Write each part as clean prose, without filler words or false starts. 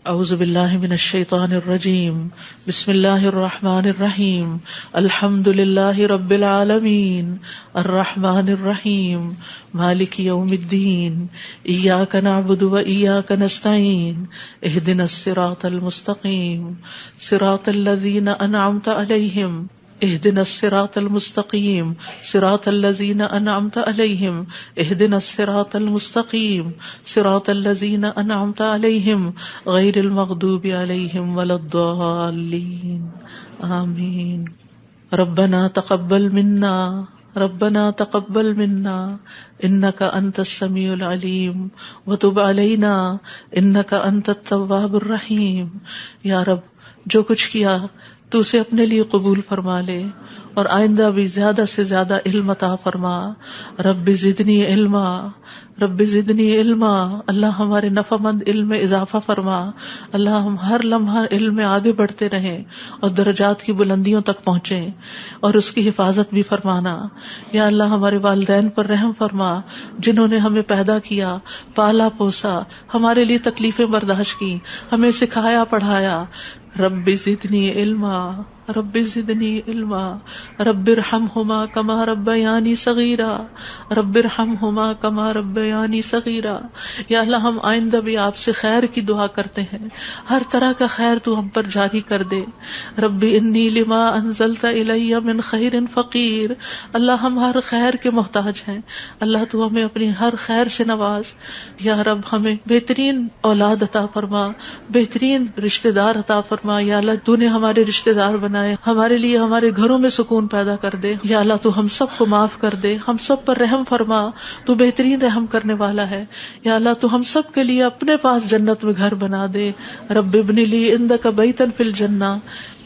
اعوذ باللہ من الشیطان الرجیم بسم اللہ الرحمن الرحیم الحمد للہ رب العالمین الرحمن الرحیم مالک یوم الدین ایاک نعبد و ایاک نستعین اہدنا الصراط المستقیم صراط الذین انعمت علیہم اهدنا الصراط المستقیم صراط الذین انعمت علیہم اهدنا الصراط المستقیم صراط الذین انعمت علیہم غیر المغضوب علیہم ولا الضالین آمین۔ ربنا تقبل منا انک انت السمیع العلیم وتب علینا انک انت التواب الرحیم۔ یا رب، جو کچھ کیا تو اسے اپنے لیے قبول فرما لے اور آئندہ بھی زیادہ سے زیادہ علم عطا فرما۔ رب زدنی علما، اللہ ہمارے نفع مند علم میں اضافہ فرما۔ اللہ ہم ہر لمحہ علم میں آگے بڑھتے رہیں اور درجات کی بلندیوں تک پہنچیں اور اس کی حفاظت بھی فرمانا۔ یا اللہ ہمارے والدین پر رحم فرما، جنہوں نے ہمیں پیدا کیا، پالا پوسا، ہمارے لیے تکلیفیں برداشت کی، ہمیں سکھایا پڑھایا۔ رب زدنی علما رب ارحمہما کما ربیانی صغیرا یا اللہ ہم آئندہ بھی آپ سے خیر کی دعا کرتے ہیں، ہر طرح کا خیر تو ہم پر جاری کر دے۔ رب انی لما انزلت الی من خیر فقیر، اللہ ہم ہر خیر کے محتاج ہیں، اللہ تو ہمیں اپنی ہر خیر سے نواز۔ یا رب ہمیں بہترین اولاد عطا فرما، بہترین رشتہ دار عطا فرما۔ یا اللہ تو نے ہمارے رشتہ دار بنائے، ہمارے لیے ہمارے گھروں میں سکون پیدا کر دے۔ یا اللہ تو ہم سب کو معاف کر دے، ہم سب پر رحم فرما، تو بہترین رحم کرنے والا ہے۔ یا اللہ تو ہم سب کے لیے اپنے پاس جنت میں گھر بنا دے۔ رب ابن لی عندک بیتا فی الجنہ،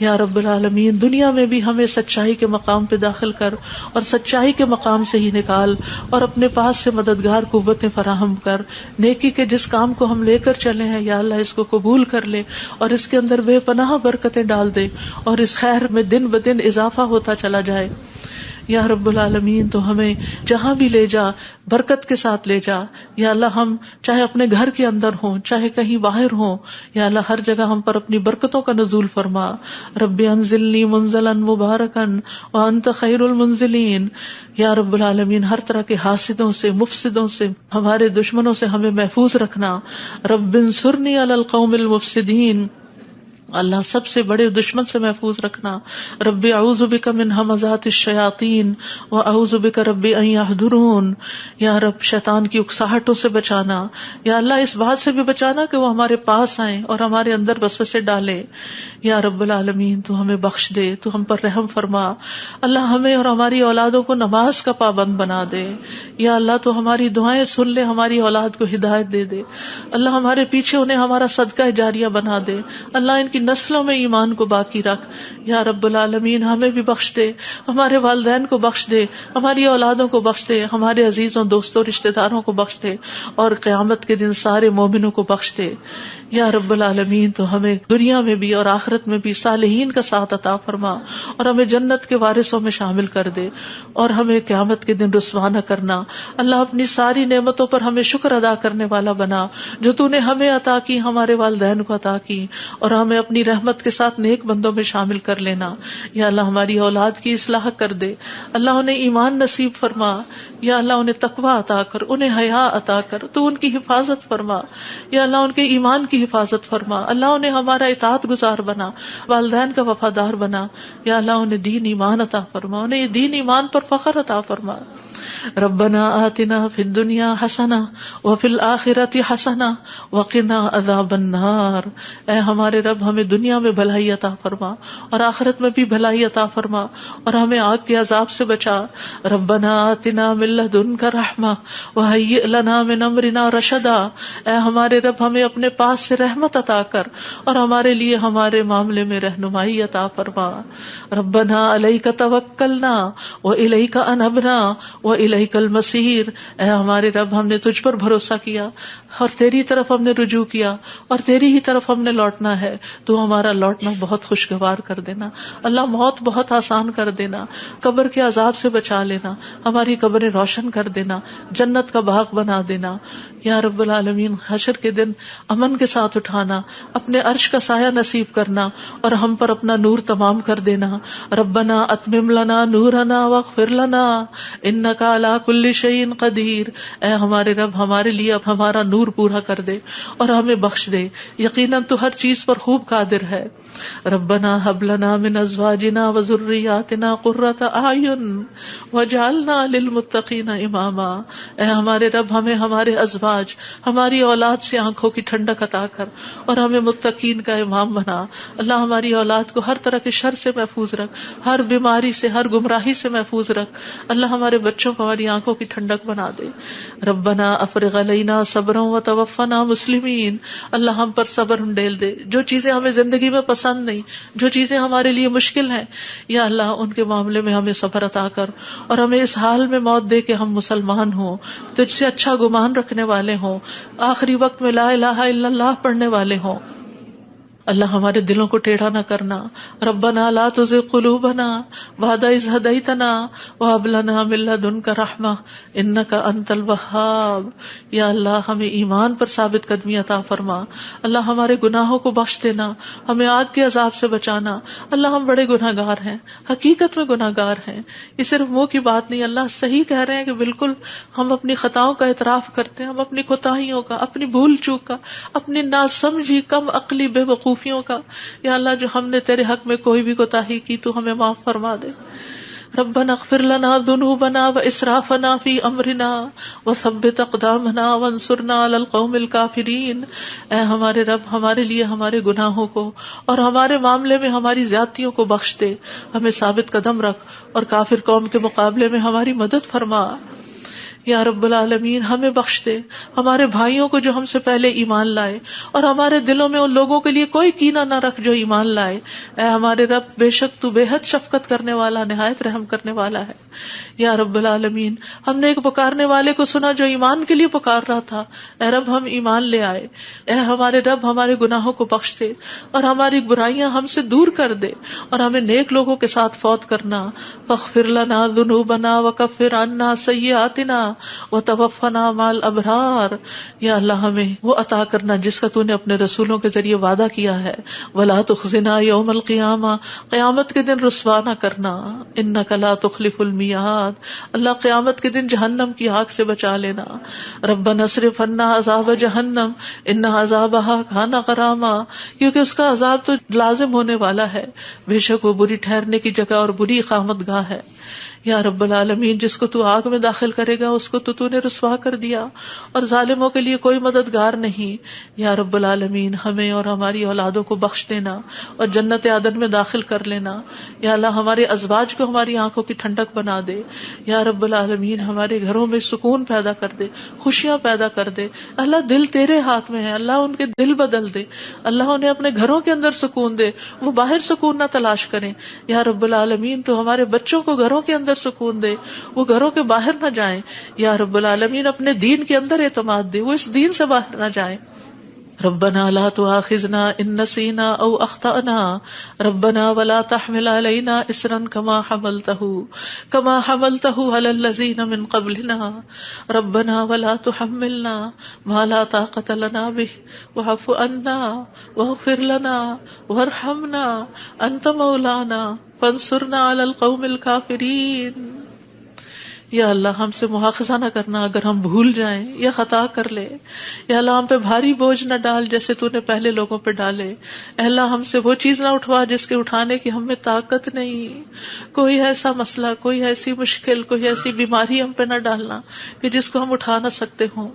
یا رب العالمین دنیا میں بھی ہمیں سچائی کے مقام پہ داخل کر اور سچائی کے مقام سے ہی نکال، اور اپنے پاس سے مددگار قوتیں فراہم کر۔ نیکی کے جس کام کو ہم لے کر چلے ہیں یا اللہ اس کو قبول کر لے اور اس کے اندر بے پناہ برکتیں ڈال دے اور اس خیر میں دن بدن اضافہ ہوتا چلا جائے۔ یا رب العالمین تو ہمیں جہاں بھی لے جا برکت کے ساتھ لے جا۔ یا اللہ ہم چاہے اپنے گھر کے اندر ہوں چاہے کہیں باہر ہوں، یا اللہ ہر جگہ ہم پر اپنی برکتوں کا نزول فرما۔ رب انزلنی منزلا مبارکا وانت خیر المنزلین۔ یا رب العالمین ہر طرح کے حاسدوں سے، مفسدوں سے، ہمارے دشمنوں سے ہمیں محفوظ رکھنا۔ رب انصرنی علی القوم المفسدین، اللہ سب سے بڑے دشمن سے محفوظ رکھنا۔ رب اعوذ بک من ہمزات الشیاطین واعوذ بک رب ان یحضرون، یا رب شیطان کی اکساہٹوں سے بچانا، یا اللہ اس بات سے بھی بچانا کہ وہ ہمارے پاس آئیں اور ہمارے اندر وسوسے ڈالے۔ یا رب العالمین تو ہمیں بخش دے، تو ہم پر رحم فرما۔ اللہ ہمیں اور ہماری اولادوں کو نماز کا پابند بنا دے۔ یا اللہ تو ہماری دعائیں سن لے، ہماری اولاد کو ہدایت دے دے۔ اللہ ہمارے پیچھے انہیں ہمارا صدقہ جاریہ بنا دے۔ اللہ ان کی نسلوں میں ایمان کو باقی رکھ۔ یا رب العالمین ہمیں بھی بخش دے، ہمارے والدین کو بخش دے، ہماری اولادوں کو بخش دے، ہمارے عزیزوں دوستوں رشتہ داروں کو بخش دے، اور قیامت کے دن سارے مومنوں کو بخش دے۔ یا رب العالمین تو ہمیں دنیا میں بھی اور آخرت میں بھی صالحین کا ساتھ عطا فرما، اور ہمیں جنت کے وارثوں میں شامل کر دے، اور ہمیں قیامت کے دن رسوا نہ کرنا۔ اللہ اپنی ساری نعمتوں پر ہمیں شکر ادا کرنے والا بنا، جو تو نے ہمیں عطا کی، ہمارے والدین کو عطا کی، اور ہمیں اپنی رحمت کے ساتھ نیک بندوں میں شامل کر لینا۔ یا اللہ ہماری اولاد کی اصلاح کر دے، اللہ انہیں ایمان نصیب فرما، یا اللہ انہیں تقوی عطا کر، انہیں حیا عطا کر، تو ان کی حفاظت فرما۔ یا اللہ ان کے ایمان کی حفاظت فرما، اللہ انہیں ہمارا اطاعت گزار بنا، والدین کا وفادار بنا۔ یا اللہ انہیں دین ایمان عطا فرما، انہیں یہ دین ایمان پر فخر عطا فرما۔ ربنا آتنا فی الدنیا حسنہ وفی الآخرۃ حسنہ وقنا عذاب النار۔ اے ہمارے رب ہمیں دنیا میں بھلائی عطا فرما اور آخرت میں بھی بھلائی عطا فرما، اور ہمیں آگ کے عذاب سے بچا۔ ربنا آتنا من لدنک رحمہ وہیئ لنا من امرنا رشدا۔ اے ہمارے رب ہمیں اپنے پاس سے رحمت عطا کر اور ہمارے لیے ہمارے معاملے میں رہنمائی عطا فرما۔ ربنا علیک توکلنا والیک انبنا وإلیک المصیر، اے ہمارے رب ہم نے تجھ پر بھروسہ کیا اور تیری طرف ہم نے رجوع کیا اور تیری ہی طرف ہم نے لوٹنا ہے، تو ہمارا لوٹنا بہت خوشگوار کر دینا اللہ، موت بہت آسان کر دینا، قبر کے عذاب سے بچا لینا، ہماری قبریں روشن کر دینا، جنت کا باغ بنا دینا یا رب العالمین، حشر کے دن امن کے ساتھ اٹھانا، اپنے عرش کا سایہ نصیب کرنا اور ہم پر اپنا نور تمام کر دینا۔ ربنا اتمم لنا نورنا واغفر لنا انک علی کل شیء قدیر، اے ہمارے رب ہمارے لیے ہمارا نور پورا کر دے اور ہمیں بخش دے، یقیناً تو ہر چیز پر خوب قادر ہے۔ ربنا هب لنا من ازواجنا وذرریاتنا قرۃ اعین واجعلنا للمتقین اماما، اے ہمارے رب ہمیں ہمارے ازواج، ہماری اولاد سے آنکھوں کی ٹھنڈک عطا کر اور ہمیں متقین کا امام بنا۔ اللہ ہماری اولاد کو ہر طرح کے شر سے محفوظ رکھ، ہر بیماری سے، ہر گمراہی سے محفوظ رکھ، اللہ ہمارے بچوں کو ہماری آنکھوں کی ٹھنڈک بنا دے۔ ربنا افرغ علینا صبرا وتوفنا مسلمین، اللہ ہم پر صبر انڈیل دے، جو چیزیں ہمیں زندگی میں پسند نہیں، جو چیزیں ہمارے لیے مشکل ہیں، یا اللہ ان کے معاملے میں ہمیں صبر عطا کر اور ہمیں اس حال میں موت دے کہ ہم مسلمان ہوں، تجھ سے اچھا گمان رکھنے والے ہوں، آخری وقت میں لا الہ الا اللہ پڑھنے والے ہوں۔ اللہ ہمارے دلوں کو ٹیڑھا نہ کرنا۔ ربنا لا تزغ قلوبنا بعد اذ ہدیتنا وہب لنا من لدنک رحمہ انک انت الوہاب، یا اللہ ہمیں ایمان پر ثابت قدمی عطا فرما، اللہ ہمارے گناہوں کو بخش دینا، ہمیں آگ کے عذاب سے بچانا۔ اللہ ہم بڑے گناہ گار ہیں، حقیقت میں گناہ گار ہیں، یہ صرف منہ کی بات نہیں، اللہ صحیح کہہ رہے ہیں کہ بالکل ہم اپنی خطاؤں کا اعتراف کرتے ہیں، ہم اپنی کوتاہیوں کا، اپنی بھول چوک کا، اپنی ناسمجھی کم عقلی بے وقوفیوں کا، یا اللہ جو ہم نے تیرے حق میں کوئی بھی کوتاہی کی تو ہمیں معاف فرما دے۔ ربنا اغفر لنا ذنوبنا واسرافنا فی امرنا وثبت اقدامنا وانصرنا علی القوم الکافرین، اے ہمارے رب ہمارے لیے ہمارے گناہوں کو اور ہمارے معاملے میں ہماری زیادتیوں کو بخش دے، ہمیں ثابت قدم رکھ اور کافر قوم کے مقابلے میں ہماری مدد فرما۔ یا رب العالمین ہمیں بخش دے، ہمارے بھائیوں کو جو ہم سے پہلے ایمان لائے، اور ہمارے دلوں میں ان لوگوں کے لیے کوئی کینہ نہ رکھ جو ایمان لائے۔ اے ہمارے رب بے شک تو بے حد شفقت کرنے والا، نہایت رحم کرنے والا ہے۔ یا رب العالمین ہم نے ایک پکارنے والے کو سنا جو ایمان کے لیے پکار رہا تھا، اے رب ہم ایمان لے آئے۔ اے ہمارے رب ہمارے گناہوں کو بخش دے اور ہماری برائیاں ہم سے دور کر دے اور ہمیں نیک لوگوں کے ساتھ فوت کرنا۔ فاغفر لنا ذنوبنا وکفر عنا سیئاتنا وتوفنا مع الابرار، یا اللہ ہمیں وہ عطا کرنا جس کا تو نے اپنے رسولوں کے ذریعے وعدہ کیا ہے۔ ولا تخزنا یوم القیامہ، قیامت کے دن رسوا نہ کرنا۔ انک لا تخلف المیعاد، اللہ قیامت کے دن جہنم کی آگ سے بچا لینا۔ ربنا اصرف عنا عذاب جہنم ان عذابها کان غراما، کیونکہ اس کا عذاب تو لازم ہونے والا ہے، بے شک وہ بری ٹھہرنے کی جگہ اور بری اقامت گاہ ہے۔ یا رب العالمین جس کو تو آگ میں داخل کرے گا اس کو تو نے رسوا کر دیا، اور ظالموں کے لیے کوئی مددگار نہیں۔ یا رب العالمین ہمیں اور ہماری اولادوں کو بخش دینا اور جنت عدن میں داخل کر لینا۔ یا اللہ ہمارے ازواج کو ہماری آنکھوں کی ٹھنڈک بنا دے۔ یا رب العالمین ہمارے گھروں میں سکون پیدا کر دے، خوشیاں پیدا کر دے۔ اللہ دل تیرے ہاتھ میں ہے، اللہ ان کے دل بدل دے، اللہ انہیں اپنے گھروں کے اندر سکون دے، وہ باہر سکون نہ تلاش کریں۔ یا رب العالمین تو ہمارے بچوں کو گھروں کے اندر سکون دے، وہ گھروں کے باہر نہ جائیں۔ یا رب العالمین اپنے دین کے اندر اعتماد دے، وہ اس دین سے باہر نہ جائیں۔ ربنا لا تؤاخذنا ان نسینا او اخطأنا ربنا ولا تحمل علينا اصرا كما حملته على الذين من قبلنا ربنا ولا تحملنا ما لا طاقة لنا به واعف عنا واغفر لنا وارحمنا انت مولانا فانصرنا على القوم الكافرين۔ یا اللہ ہم سے مواخذہ نہ کرنا اگر ہم بھول جائیں یا خطا کر لیں۔ یا اللہ ہم پہ بھاری بوجھ نہ ڈال جیسے تو نے پہلے لوگوں پہ ڈالے۔ اے اللہ ہم سے وہ چیز نہ اٹھوا جس کے اٹھانے کی ہم میں طاقت نہیں، کوئی ایسا مسئلہ، کوئی ایسی مشکل، کوئی ایسی بیماری ہم پہ نہ ڈالنا کہ جس کو ہم اٹھا نہ سکتے ہوں۔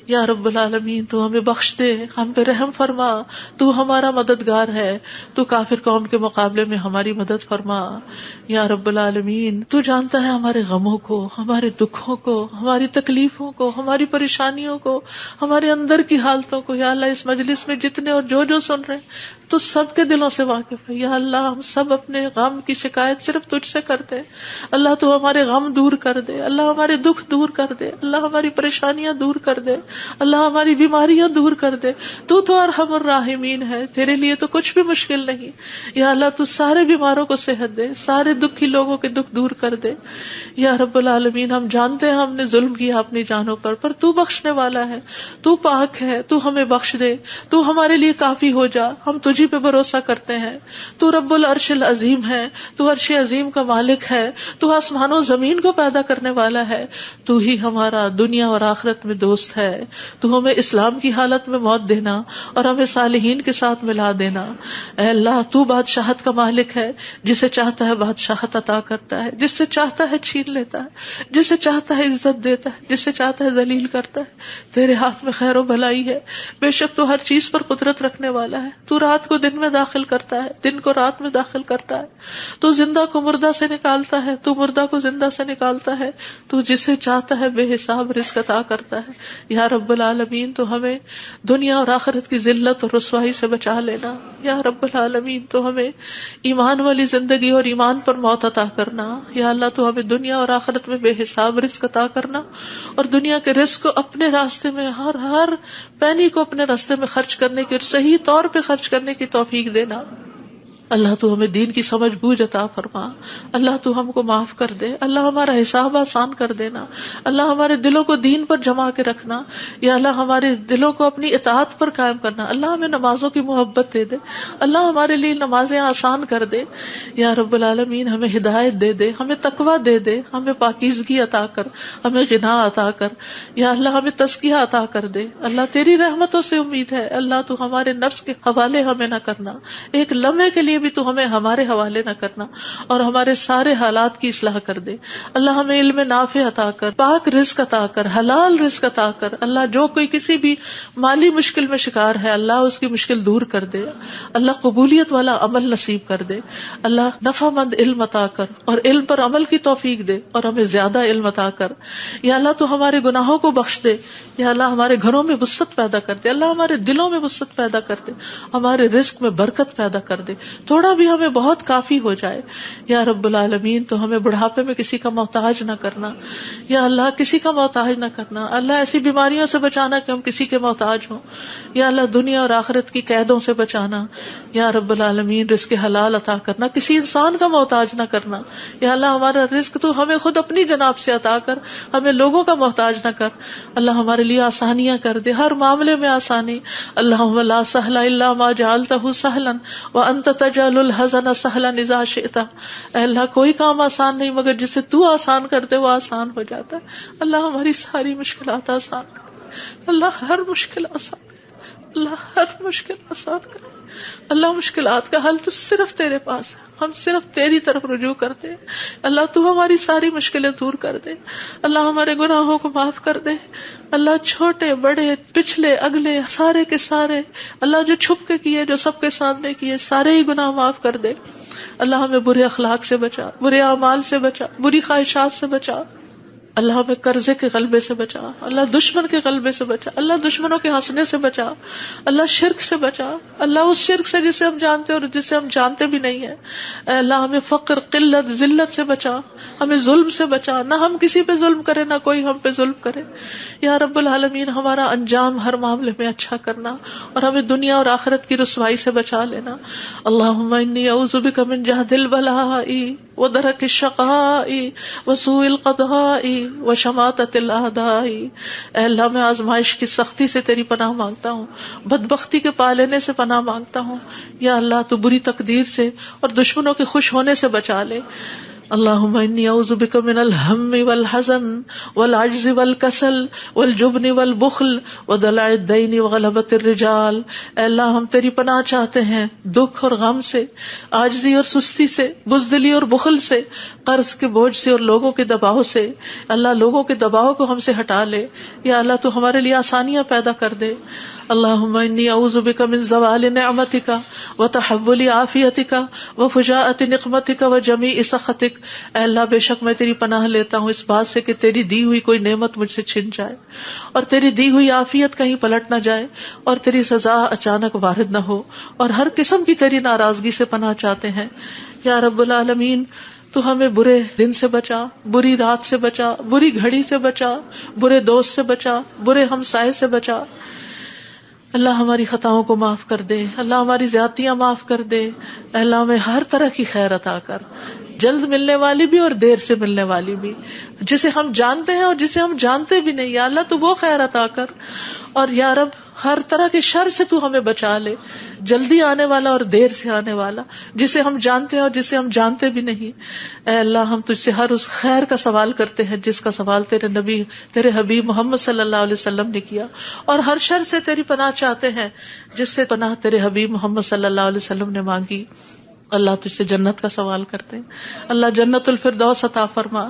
یا رب العالمین تو ہمیں بخش دے، ہم پہ رحم فرما، تو ہمارا مددگار ہے، تو کافر قوم کے مقابلے میں ہماری مدد فرما۔ یا رب العالمین تو جانتا ہے ہمارے غموں کو، ہم ہمارے دکھوں کو، ہماری تکلیفوں کو، ہماری پریشانیوں کو، ہمارے اندر کی حالتوں کو یا اللہ اس مجلس میں جتنے اور جو سن رہے ہیں تو سب کے دلوں سے واقف ہے یا اللہ. ہم سب اپنے غم کی شکایت صرف تجھ سے کرتے ہیں. اللہ تو ہمارے غم دور کر دے، اللہ ہمارے دکھ دور کر دے، اللہ ہماری پریشانیاں دور کر دے، اللہ ہماری بیماریاں دور کر دے. تو ارحم الراحمین ہے، تیرے لیے تو کچھ بھی مشکل نہیں. یا اللہ تو سارے بیماروں کو صحت دے، سارے دکھی لوگوں کے دکھ دور کر دے. یا رب العالمین ہم جانتے ہیں ہم نے ظلم کیا اپنی جانوں پر تو بخشنے والا ہے، تو پاک ہے، تو ہمیں بخش دے، تو ہمارے لیے کافی ہو جا. ہم تجھی پہ بھروسہ کرتے ہیں. تو رب العرش العظیم ہے، تو عرش عظیم کا مالک ہے، تو آسمانوں زمین کو پیدا کرنے والا ہے. تو ہی ہمارا دنیا اور آخرت میں دوست ہے. تو ہمیں اسلام کی حالت میں موت دینا اور ہمیں صالحین کے ساتھ ملا دینا. اے اللہ تو بادشاہت کا مالک ہے، جسے چاہتا ہے بادشاہت عطا کرتا ہے، جس سے چاہتا ہے چھین لیتا ہے، جسے چاہتا ہے عزت دیتا ہے، جسے چاہتا ہے ذلیل کرتا ہے. تیرے ہاتھ میں خیر و بھلائی ہے. بے شک تو ہر چیز پر قدرت رکھنے والا ہے. تو رات کو دن میں داخل کرتا ہے، دن کو رات میں داخل کرتا ہے. تو زندہ کو مردہ سے نکالتا ہے، تو مردہ کو زندہ سے نکالتا ہے. تو جسے چاہتا ہے بے حساب رزق عطا کرتا ہے. یا رب العالمین تو ہمیں دنیا اور آخرت کی ذلت اور رسوائی سے بچا لینا. یا رب العالمین تو ہمیں ایمان والی زندگی اور ایمان پر موت عطا کرنا. یا اللہ تو ہمیں دنیا اور آخرت میں بے حساب رزق عطا کرنا اور دنیا کے رزق کو اپنے راستے میں ہر پینی کو اپنے راستے میں خرچ کرنے کی اور صحیح طور پہ خرچ کرنے کی توفیق دینا. اللہ تو ہمیں دین کی سمجھ بوجھ عطا فرما. اللہ تو ہم کو معاف کر دے. اللہ ہمارا حساب آسان کر دینا. اللہ ہمارے دلوں کو دین پر جما کے رکھنا. یا اللہ ہمارے دلوں کو اپنی اطاعت پر قائم کرنا. اللہ ہمیں نمازوں کی محبت دے دے. اللہ ہمارے لیے نمازیں آسان کر دے. یا رب العالمین ہمیں ہدایت دے دے، ہمیں تقویٰ دے دے، ہمیں پاکیزگی عطا کر، ہمیں غنا عطا کر. یا اللہ ہمیں تزکیہ عطا کر دے. اللہ تیری رحمتوں سے امید ہے. اللہ تو ہمارے نفس کے حوالے ہمیں نہ کرنا. ایک لمحے کے لیے بھی تو ہمیں ہمارے حوالے نہ کرنا اور ہمارے سارے حالات کی اصلاح کر دے. اللہ ہمیں علم نافع عطا کر، پاک رزق عطا کر، حلال رزق عطا کر. اللہ جو کوئی کسی بھی مالی مشکل میں شکار ہے اللہ اس کی مشکل دور کر دے. اللہ قبولیت والا عمل نصیب کر دے. اللہ نفع مند علم عطا کر اور علم پر عمل کی توفیق دے اور ہمیں زیادہ علم عطا کر. یا اللہ تو ہمارے گناہوں کو بخش دے. یا اللہ ہمارے گھروں میں وسعت پیدا کر دے. اللہ ہمارے دلوں میں وسعت پیدا کر دے. ہمارے رزق میں برکت پیدا کر دے. تھوڑا بھی ہمیں بہت کافی ہو جائے. یا رب العالمین تو ہمیں بڑھاپے میں کسی کا محتاج نہ کرنا. یا اللہ کسی کا محتاج نہ کرنا. اللہ ایسی بیماریوں سے بچانا کہ ہم کسی کے محتاج ہوں. یا اللہ دنیا اور آخرت کی قیدوں سے بچانا. یا رب العالمین رزق حلال عطا کرنا، کسی انسان کا محتاج نہ کرنا. یا اللہ ہمارا رزق تو ہمیں خود اپنی جناب سے عطا کر، ہمیں لوگوں کا محتاج نہ کر. اللہ ہمارے لیے آسانیاں کر دے، ہر معاملے میں آسانی. اللہم لا سہل الا ما جعلتہ سہلا وانت تجعل الحزن سہلا اذا شئت. اے اللہ کوئی کام آسان نہیں مگر جسے تو آسان کرتے وہ آسان ہو جاتا ہے. اللہ ہماری ساری مشکلات آسان کر. اللہ ہر مشکل آسان کر. اللہ ہر مشکل آسان کر. اللہ مشکلات کا حل تو صرف تیرے پاس ہے. ہم صرف تیری طرف رجوع کرتے ہیں. اللہ تو ہماری ساری مشکلیں دور کر دے. اللہ ہمارے گناہوں کو معاف کر دے. اللہ چھوٹے بڑے پچھلے اگلے سارے کے سارے اللہ جو چھپ کے کیے جو سب کے سامنے کیے سارے ہی گناہ معاف کر دے. اللہ ہمیں برے اخلاق سے بچا، برے اعمال سے بچا، بری خواہشات سے بچا. اللہ ہمیں قرضے کے غلبے سے بچا. اللہ دشمن کے غلبے سے بچا. اللہ دشمنوں کے ہنسنے سے بچا. اللہ شرک سے بچا. اللہ اس شرک سے جسے ہم جانتے اور جسے ہم جانتے بھی نہیں ہیں. اللہ ہمیں فقر، قلت، ذلت سے بچا. ہمیں ظلم سے بچا. نہ ہم کسی پہ ظلم کرے نہ کوئی ہم پہ ظلم کرے. یا رب العالمین ہمارا انجام ہر معاملے میں اچھا کرنا اور ہمیں دنیا اور آخرت کی رسوائی سے بچا لینا. اللہم انی اعوذ بک من جہد البلاء ودرک الشقاء وسوء القضاء وشماتۃ الاعداء. اے اللہ میں آزمائش کی سختی سے تیری پناہ مانگتا ہوں، بدبختی کے پا لینے سے پناہ مانگتا ہوں. یا اللہ تو بری تقدیر سے اور دشمنوں کے خوش ہونے سے بچا لے. اللہم انی اعوذ بک من الہم والحزن والعجز والکسل والجبن والبخل ودلع الدین وغلبۃ الرجال. اے اللہ ہم تیری پناہ چاہتے ہیں دکھ اور غم سے، عاجزی اور سستی سے، بزدلی اور بخل سے، قرض کے بوجھ سے اور لوگوں کے دباؤ سے. اللہ لوگوں کے دباؤ کو ہم سے ہٹا لے. یا اللہ تو ہمارے لیے آسانیاں پیدا کر دے. اللہم انی اعوذ بک من زوال نعمتک وتحول عافیتک وفجاءۃ نقمتک وجمیع سخطک اے اللہ بے شک میں تیری پناہ لیتا ہوں اس بات سے کہ تیری دی ہوئی کوئی نعمت مجھ سے چھن جائے اور تیری دی ہوئی عافیت کہیں پلٹ نہ جائے اور تیری سزا اچانک وارد نہ ہو، اور ہر قسم کی تیری ناراضگی سے پناہ چاہتے ہیں یا رب العالمین۔ تو ہمیں برے دن سے بچا، بری رات سے بچا، بری گھڑی سے بچا، برے دوست سے بچا، برے ہمسائے سے بچا۔ اللہ ہماری خطاؤں کو معاف کر دے، اللہ ہماری زیادتیاں معاف کر دے، اللہ ہمیں ہر طرح کی خیر عطا کر، جلد ملنے والی بھی اور دیر سے ملنے والی بھی، جسے ہم جانتے ہیں اور جسے ہم جانتے بھی نہیں، یا اللہ تو وہ خیر عطا کر، اور یا رب ہر طرح کے شر سے تو ہمیں بچا لے، جلدی آنے والا اور دیر سے آنے والا، جسے ہم جانتے ہیں اور جسے ہم جانتے بھی نہیں۔ اے اللہ ہم تجھ سے ہر اس خیر کا سوال کرتے ہیں جس کا سوال تیرے نبی، تیرے حبیب محمد صلی اللہ علیہ وسلم نے کیا، اور ہر شر سے تیری پناہ چاہتے ہیں جس سے پناہ تیرے حبیب محمد صلی اللہ علیہ وسلم نے مانگی۔ اللہ تجھ سے جنت کا سوال کرتے ہیں، اللہ جنت الفردوس عطا فرما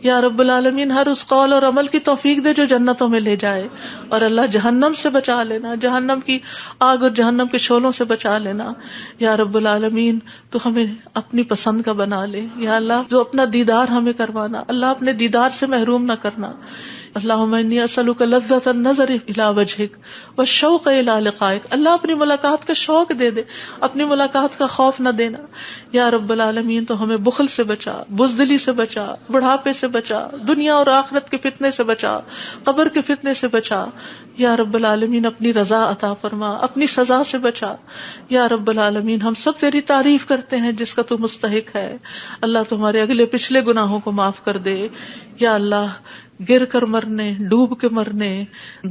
یا رب العالمین، ہر اس قول اور عمل کی توفیق دے جو جنتوں میں لے جائے، اور اللہ جہنم سے بچا لینا، جہنم کی آگ اور جہنم کے شعلوں سے بچا لینا یا رب العالمین۔ تو ہمیں اپنی پسند کا بنا لے یا اللہ، جو اپنا دیدار ہمیں کروانا، اللہ اپنے دیدار سے محروم نہ کرنا۔ اللہم انی اسألک لذۃ النظر الی وجہک والشوق الی لقائک، اللہ اپنی ملاقات کا شوق دے دے، اپنی ملاقات کا خوف نہ دینا یا رب العالمین۔ تو ہمیں بخل سے بچا، بزدلی سے بچا، بڑھاپے سے بچا، دنیا اور آخرت کے فتنے سے بچا، قبر کے فتنے سے بچا یا رب العالمین۔ اپنی رضا عطا فرما، اپنی سزا سے بچا یا رب العالمین۔ ہم سب تیری تعریف کرتے ہیں جس کا تو مستحق ہے، اللہ تمہارے اگلے پچھلے گناہوں کو معاف کر دے یا اللہ۔ گر کر مرنے، ڈوب کے مرنے،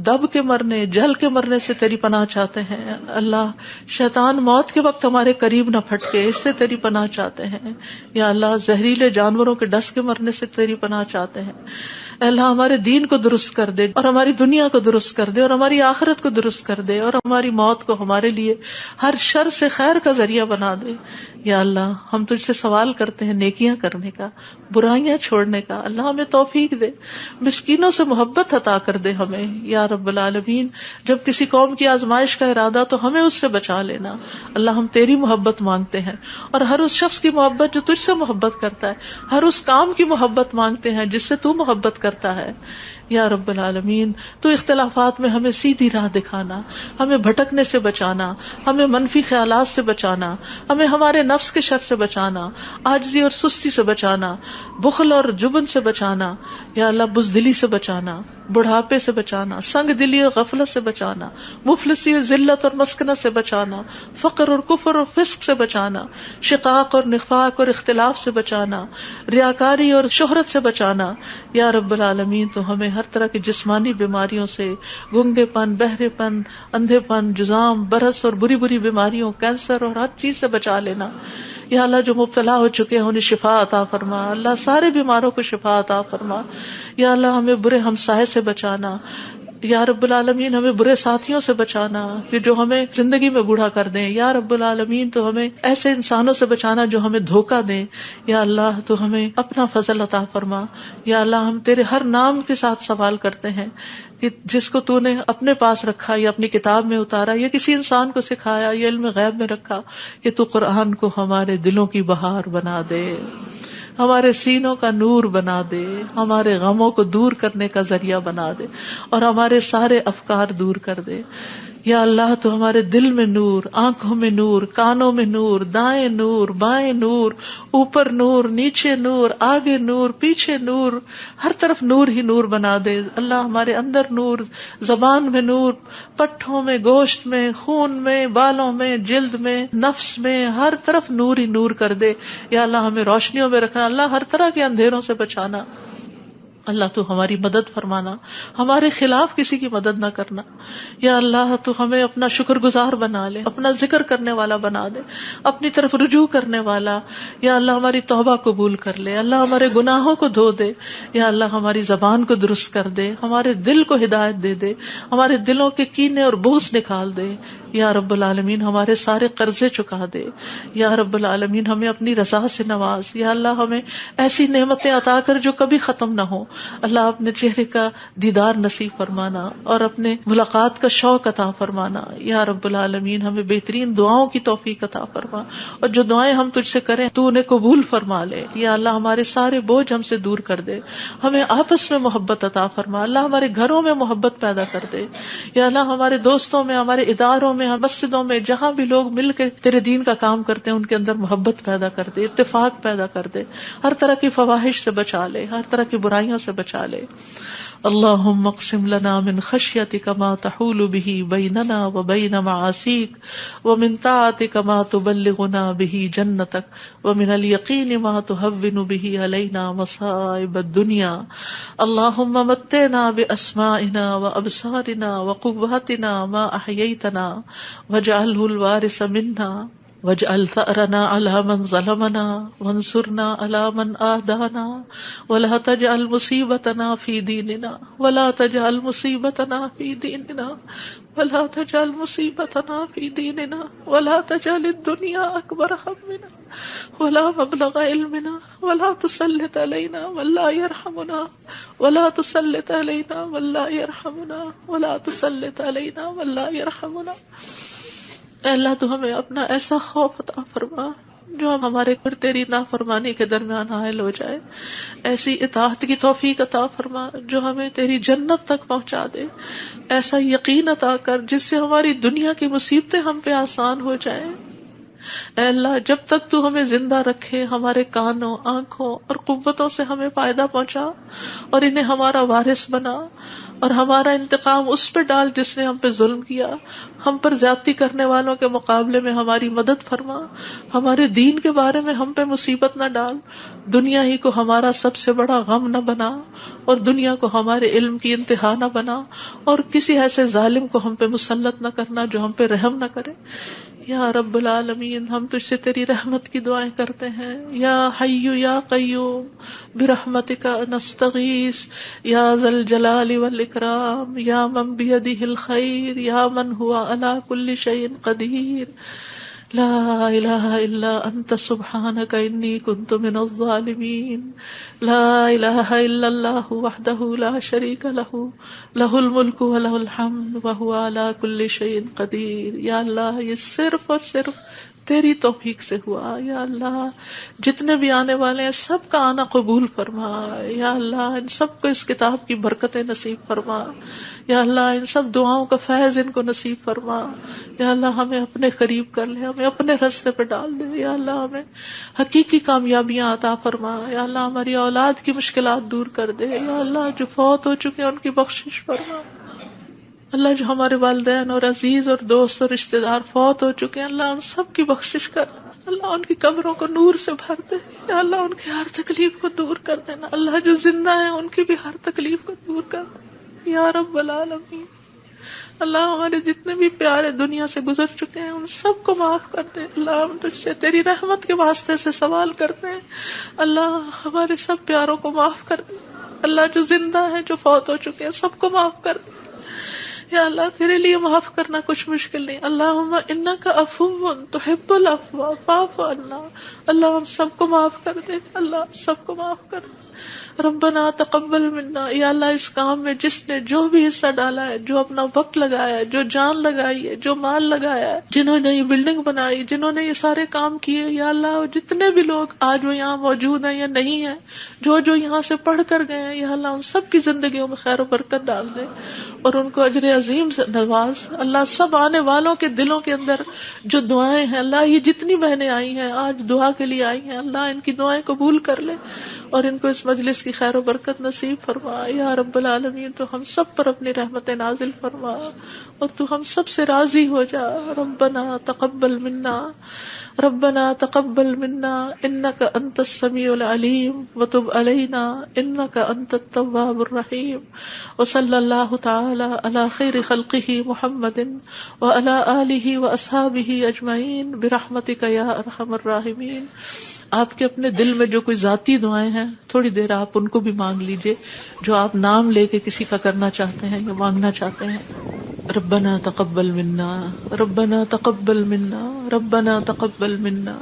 دب کے مرنے، جل کے مرنے سے تیری پناہ چاہتے ہیں اللہ۔ شیطان موت کے وقت ہمارے قریب نہ پھٹکے، اس سے تیری پناہ چاہتے ہیں یا اللہ۔ زہریلے جانوروں کے ڈس کے مرنے سے تیری پناہ چاہتے ہیں اے اللہ۔ ہمارے دین کو درست کر دے اور ہماری دنیا کو درست کر دے اور ہماری آخرت کو درست کر دے، اور ہماری موت کو ہمارے لیے ہر شر سے خیر کا ذریعہ بنا دے یا اللہ۔ ہم تجھ سے سوال کرتے ہیں نیکیاں کرنے کا، برائیاں چھوڑنے کا، اللہ ہمیں توفیق دے، مسکینوں سے محبت عطا کر دے ہمیں یا رب العالمین۔ جب کسی قوم کی آزمائش کا ارادہ تو ہمیں اس سے بچا لینا اللہ۔ ہم تیری محبت مانگتے ہیں، اور ہر اس شخص کی محبت جو تجھ سے محبت کرتا ہے، ہر اس کام کی محبت مانگتے ہیں جس سے تو محبت کرتا ہے یا رب العالمین۔ تو اختلافات میں ہمیں سیدھی راہ دکھانا، ہمیں بھٹکنے سے بچانا، ہمیں منفی خیالات سے بچانا، ہمیں ہمارے نفس کے شر سے بچانا، عاجزی اور سستی سے بچانا، بخل اور جبن سے بچانا یا اللہ، بزدلی سے بچانا، بڑھاپے سے بچانا، سنگ دلی اور غفلت سے بچانا، مفلسی اور ذلت اور مسکنت سے بچانا، فقر اور کفر اور فسق سے بچانا، شقاق اور نفاق اور اختلاف سے بچانا، ریاکاری اور شہرت سے بچانا یا رب العالمین۔ تو ہمیں ہر طرح کی جسمانی بیماریوں سے، گنگے پن، بہرے پن، اندھے پن، جزام، برس اور بری بری بیماریوں، کینسر اور ہر چیز سے بچا لینا یا اللہ۔ جو مبتلا ہو چکے ہیں انہیں شفا عطا فرما اللہ، سارے بیماروں کو شفا عطا فرما یا اللہ۔ ہمیں برے ہمسائے سے بچانا یا رب العالمین، ہمیں برے ساتھیوں سے بچانا کہ جو ہمیں زندگی میں بوڑھا کر دیں یا رب العالمین۔ تو ہمیں ایسے انسانوں سے بچانا جو ہمیں دھوکہ دیں یا اللہ۔ تو ہمیں اپنا فضل عطا فرما یا اللہ۔ ہم تیرے ہر نام کے ساتھ سوال کرتے ہیں کہ جس کو تو نے اپنے پاس رکھا یا اپنی کتاب میں اتارا یا کسی انسان کو سکھایا یا علم غیب میں رکھا، کہ تو قرآن کو ہمارے دلوں کی بہار بنا دے، ہمارے سینوں کا نور بنا دے، ہمارے غموں کو دور کرنے کا ذریعہ بنا دے، اور ہمارے سارے افکار دور کر دے یا اللہ۔ تو ہمارے دل میں نور، آنکھوں میں نور، کانوں میں نور، دائیں نور، بائیں نور، اوپر نور، نیچے نور، آگے نور، پیچھے نور، ہر طرف نور ہی نور بنا دے اللہ۔ ہمارے اندر نور، زبان میں نور، پٹھوں میں، گوشت میں، خون میں، بالوں میں، جلد میں، نفس میں، ہر طرف نور ہی نور کر دے یا اللہ۔ ہمیں روشنیوں میں رکھنا اللہ، ہر طرح کے اندھیروں سے بچانا اللہ۔ تو ہماری مدد فرمانا، ہمارے خلاف کسی کی مدد نہ کرنا یا اللہ۔ تو ہمیں اپنا شکر گزار بنا لے، اپنا ذکر کرنے والا بنا دے، اپنی طرف رجوع کرنے والا یا اللہ۔ ہماری توبہ قبول کر لے اللہ، ہمارے گناہوں کو دھو دے یا اللہ۔ ہماری زبان کو درست کر دے، ہمارے دل کو ہدایت دے دے، ہمارے دلوں کے کینے اور بغض نکال دے یا رب العالمین ہمارے سارے قرضے چکا دے. یا رب العالمین ہمیں اپنی رضا سے نواز. یا اللہ ہمیں ایسی نعمتیں عطا کر جو کبھی ختم نہ ہو. اللہ اپنے چہرے کا دیدار نصیب فرمانا اور اپنے ملاقات کا شوق عطا فرمانا. یا رب العالمین ہمیں بہترین دعاؤں کی توفیق عطا فرما, اور جو دعائیں ہم تجھ سے کریں تو انہیں قبول فرما لے. یا اللہ ہمارے سارے بوجھ ہم سے دور کر دے, ہمیں آپس میں محبت عطا فرما. اللہ ہمارے گھروں میں محبت پیدا کر دے. یا اللہ ہمارے دوستوں میں, ہمارے اداروں میں, مسجدوں میں, جہاں بھی لوگ مل کے تیرے دین کا کام کرتے ہیں ان کے اندر محبت پیدا کر دے, اتفاق پیدا کر دے, ہر طرح کی فواحش سے بچا لے, ہر طرح کی برائیوں سے بچا لے. اللہم اقسم لنا من خشیتک ما تحول به بیننا وبین معاصیک ومن طاعتک ما تبلغنا به جنتک ومن الیقین ما تهون به علینا مصائب الدنیا. اللہم متعنا باسمائنا وابصارنا وقواتنا ما احییتنا واجعله الوارث منا واجعل ثأرنا على من ظلمنا وانصرنا على من آدانا ولا تجعل مصيبتنا في ديننا ولا تجعل مصيبتنا في ديننا ولا تجعل مصيبتنا في ديننا ولا تجعل الدنيا أكبر همنا ولا مبلغ علمنا ولا تسلط علينا من لا يرحمنا ولا تسلط علينا من لا يرحمنا ولا تسلط علينا من لا يرحمنا. اے اللہ تو ہمیں اپنا ایسا خوف عطا فرما جو ہمارے اور تیری نافرمانی کے درمیان حائل ہو جائے, ایسی اطاعت کی توفیق عطا فرما جو ہمیں تیری جنت تک پہنچا دے, ایسا یقین عطا کر جس سے ہماری دنیا کی مصیبتیں ہم پہ آسان ہو جائیں. اے اللہ جب تک تو ہمیں زندہ رکھے ہمارے کانوں, آنکھوں اور قوتوں سے ہمیں فائدہ پہنچا اور انہیں ہمارا وارث بنا, اور ہمارا انتقام اس پہ ڈال جس نے ہم پہ ظلم کیا. ہم پر زیادتی کرنے والوں کے مقابلے میں ہماری مدد فرما, ہمارے دین کے بارے میں ہم پہ مصیبت نہ ڈال, دنیا ہی کو ہمارا سب سے بڑا غم نہ بنا اور دنیا کو ہمارے علم کی انتہا نہ بنا, اور کسی ایسے ظالم کو ہم پہ مسلط نہ کرنا جو ہم پہ رحم نہ کرے. یا رب العالمین ہم تجھ سے تیری رحمت کی دعائیں کرتے ہیں. یا حی یا قیوم برحمتک نستغیث یا ذا الجلال والاکرام یا من بیدہ الخیر یا من ہوا علی کل شیء قدیر. لا الہ الا انت سبحانک انی کنت من الظالمین. لا الہ الا اللہ وحدہ لا شریک لہ لہ الملک ولہ الحمد وہو علی کل شیء قدیر. یا اللہ یہ صرف اور صرف تیری توفیق سے ہوا. یا اللہ جتنے بھی آنے والے ہیں سب کا آنا قبول فرما. یا اللہ ان سب کو اس کتاب کی برکتیں نصیب فرما. یا اللہ ان سب دعاؤں کا فیض ان کو نصیب فرما. یا اللہ ہمیں اپنے قریب کر لے, ہمیں اپنے راستے پہ ڈال دے. یا اللہ ہمیں حقیقی کامیابیاں عطا فرما. یا اللہ ہماری اولاد کی مشکلات دور کر دے. یا اللہ جو فوت ہو چکے ہیں ان کی بخشش فرما. اللہ جو ہمارے والدین اور عزیز اور دوست اور رشتہ دار فوت ہو چکے ہیں اللہ ان سب کی بخشش کر. اللہ ان کی قبروں کو نور سے بھر دے. یا اللہ ان کی ہر تکلیف کو دور کر دینا. اللہ جو زندہ ہیں ان کی بھی ہر تکلیف کو دور کر دے. یا رب العالمین اللہ ہمارے جتنے بھی پیارے دنیا سے گزر چکے ہیں ان سب کو معاف کر دے. اللہ ہم تجھ سے تیری رحمت کے واسطے سے سوال کرتے ہیں, اللہ ہمارے سب پیاروں کو معاف کر دے. اللہ جو زندہ ہیں جو فوت ہو چکے ہیں سب کو معاف کر دے. یا اللہ تیرے لیے معاف کرنا کچھ مشکل نہیں. اللہم انک عفو تحب العفو فاعف عنا. اللہ ہم سب کو معاف کر دے. اللہ سب کو معاف کر دے. ربنا تقبل منا. یا اللہ اس کام میں جس نے جو بھی حصہ ڈالا ہے, جو اپنا وقت لگایا ہے, جو جان لگائی ہے, جو مال لگایا ہے, جنہوں نے یہ بلڈنگ بنائی, جنہوں نے یہ سارے کام کیے, یا اللہ جتنے بھی لوگ آج وہ یہاں موجود ہیں یا نہیں ہیں, جو یہاں سے پڑھ کر گئے ہیں, یا اللہ ان سب کی زندگیوں میں خیر و برکت ڈال دے اور ان کو اجر عظیم سے نواز. اللہ سب آنے والوں کے دلوں کے اندر جو دعائیں ہیں, اللہ یہ جتنی بہنیں آئی ہیں آج دعا کے لیے آئی ہیں, اللہ ان کی دعائیں قبول کر لے اور ان کو اس مجلس کی خیر و برکت نصیب فرما. یا رب العالمین تو ہم سب پر اپنی رحمت نازل فرما اور تو ہم سب سے راضی ہو جا. ربنا تقبل منا ربنا تقبل منا انك انت السميع العليم وتب علينا انك انت التواب الرحيم. وصلى الله تعالى على خير خلقه محمد وعلى آله واصحابه اجمعين برحمتك يا ارحم الراحمين. آپ کے اپنے دل میں جو کوئی ذاتی دعائیں ہیں تھوڑی دیر آپ ان کو بھی مانگ لیجئے, جو آپ نام لے کے کسی کا کرنا چاہتے ہیں یا مانگنا چاہتے ہیں. ربنا تقبل منا، ربنا تقبل منا، ربنا تقبل منا.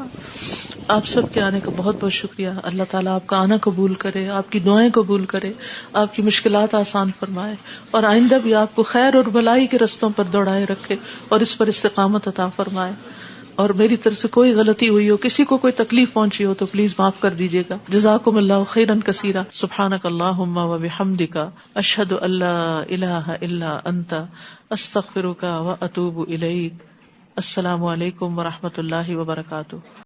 آپ سب کے آنے کا بہت بہت شکریہ. اللہ تعالیٰ آپ کا آنا قبول کرے، آپ کی دعائیں قبول کرے، آپ کی مشکلات آسان فرمائے، اور آئندہ بھی آپ کو خیر اور بھلائی کے رستوں پر دوڑائے رکھے اور اس پر استقامت عطا فرمائے. اور میری طرف سے کوئی غلطی ہوئی ہو، کسی کو کوئی تکلیف پہنچی ہو تو پلیز معاف کر دیجیے گا. جزاکم اللہ خیرا کثیرا. سبحانک اللہم و بحمدک، اشہد ان لا الہ الا انت، استغفرک و اتوب الیک. السلام علیکم و رحمۃ اللہ وبرکاتہ.